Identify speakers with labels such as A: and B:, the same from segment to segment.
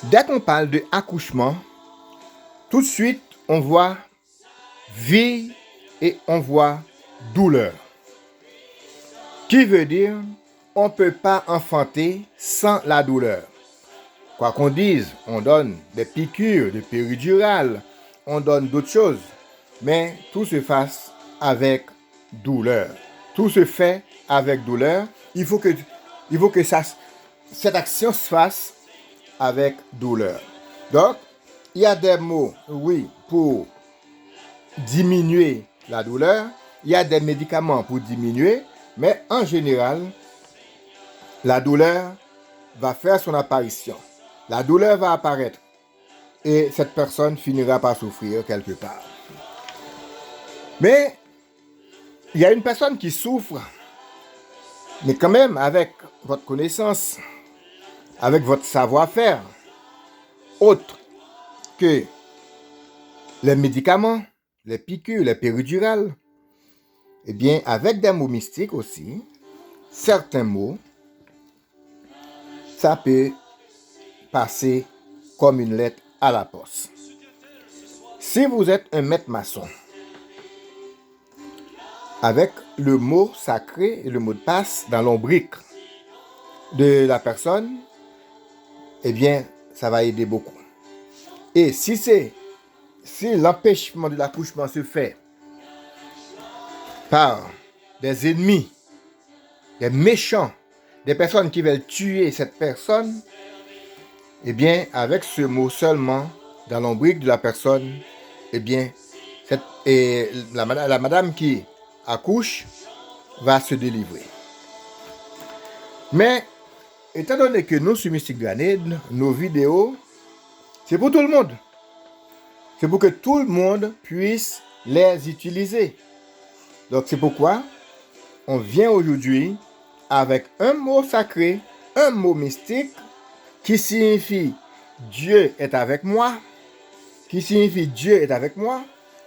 A: Dès qu'on parle de accouchement, tout de suite, on voit vie et on voit douleur. Qui veut dire, on ne peut pas enfanter sans la douleur. Quoi qu'on dise, on donne des piqûres, des péridurales, on donne d'autres choses, mais tout se fasse avec douleur. Tout se fait avec douleur. Il faut que cette action se fasse avec douleur. Donc, il y a des mots, oui, pour diminuer la douleur. Il y a des médicaments pour diminuer, mais en général, la douleur va faire son apparition. La douleur va apparaître et cette personne finira par souffrir quelque part. Mais il y a une personne qui souffre, mais quand même avec votre connaissance, avec votre savoir-faire, autre que les médicaments, les piqûres, les péridurales, eh bien, avec des mots mystiques aussi, certains mots, ça peut passer comme une lettre à la poste. Si vous êtes un maître maçon, avec le mot sacré et le mot de passe dans l'ombrique de la personne, eh bien, ça va aider beaucoup. Et si l'empêchement de l'accouchement se fait par des ennemis, des méchants, des personnes qui veulent tuer cette personne, eh bien, avec ce mot seulement dans l'ombrique de la personne, eh bien, la madame qui accouche va se délivrer. Mais, étant donné que nous, sur Mystique Granade, nos vidéos, c'est pour tout le monde. C'est pour que tout le monde puisse les utiliser. Donc, c'est pourquoi on vient aujourd'hui avec un mot sacré, un mot mystique qui signifie Dieu est avec moi. Qui signifie Dieu est avec moi.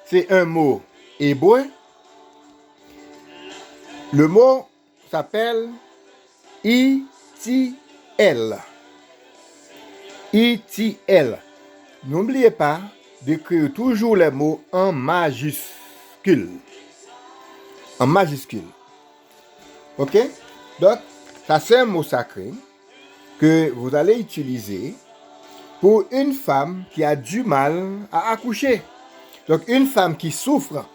A: C'est un mot hébreu. Le mot s'appelle ITL. ITL. N'oubliez pas d'écrire toujours les mots en majuscule. En majuscule. Ok? Donc, ça c'est un mot sacré que vous allez utiliser pour une femme qui a du mal à accoucher. Donc, une femme qui souffre,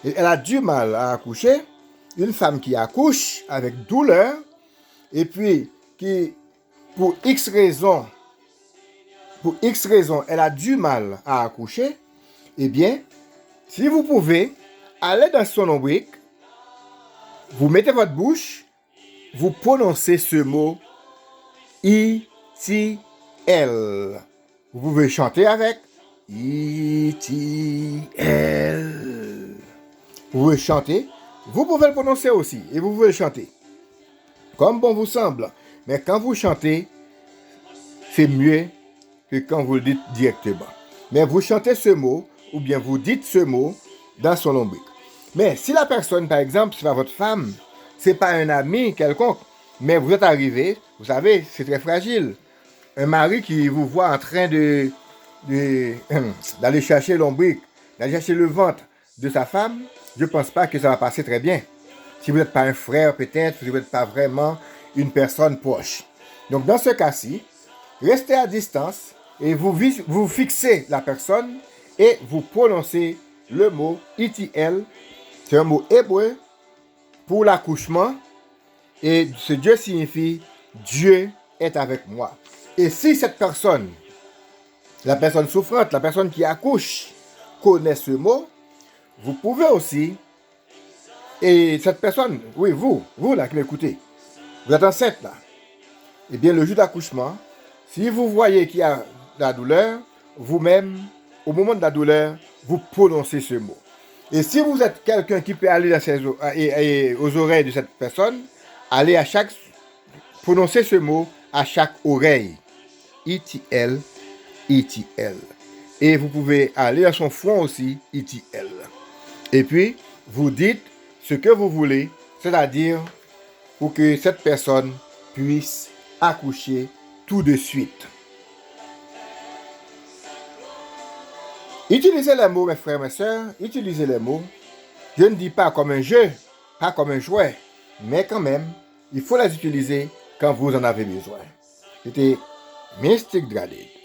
A: et elle a du mal à accoucher, une femme qui accouche avec douleur, et puis qui, pour X raison, elle a du mal à accoucher, eh bien, si vous pouvez, allez dans son ombrique, vous mettez votre bouche, vous prononcez ce mot I-T-L. Vous pouvez chanter avec I-T-L. Vous pouvez chanter, vous pouvez le prononcer aussi, et vous pouvez le chanter. Comme bon vous semble. Mais quand vous chantez, c'est mieux que quand vous le dites directement. Mais vous chantez ce mot, ou bien vous dites ce mot dans son ombrique. Mais si la personne, par exemple, c'est pas votre femme, c'est pas un ami quelconque, mais vous êtes arrivé, vous savez, c'est très fragile. Un mari qui vous voit en train d'aller chercher l'ombrique, d'aller chercher le ventre de sa femme, je ne pense pas que ça va passer très bien. Si vous n'êtes pas un frère peut-être, si vous n'êtes pas vraiment une personne proche. Donc dans ce cas-ci, restez à distance et vous fixez la personne et vous prononcez le mot ITL. C'est un mot hébreu pour l'accouchement et ce Dieu signifie Dieu est avec moi. Et si cette personne, la personne souffrante, la personne qui accouche, connaît ce mot, vous pouvez aussi, et cette personne, oui, vous là qui m'écoutez, vous êtes enceinte là, eh bien le jour d'accouchement, si vous voyez qu'il y a de la douleur, vous-même, au moment de la douleur, vous prononcez ce mot. Et si vous êtes quelqu'un qui peut aller aux oreilles de cette personne, allez prononcer ce mot à chaque oreille. ITL, ITL. Et vous pouvez aller à son front aussi, ITL. Et puis, vous dites ce que vous voulez, c'est-à-dire pour que cette personne puisse accoucher tout de suite. Utilisez les mots, mes frères, mes sœurs, utilisez les mots. Je ne dis pas comme un jeu, pas comme un jouet, mais quand même, il faut les utiliser quand vous en avez besoin. C'était Mystic Graded.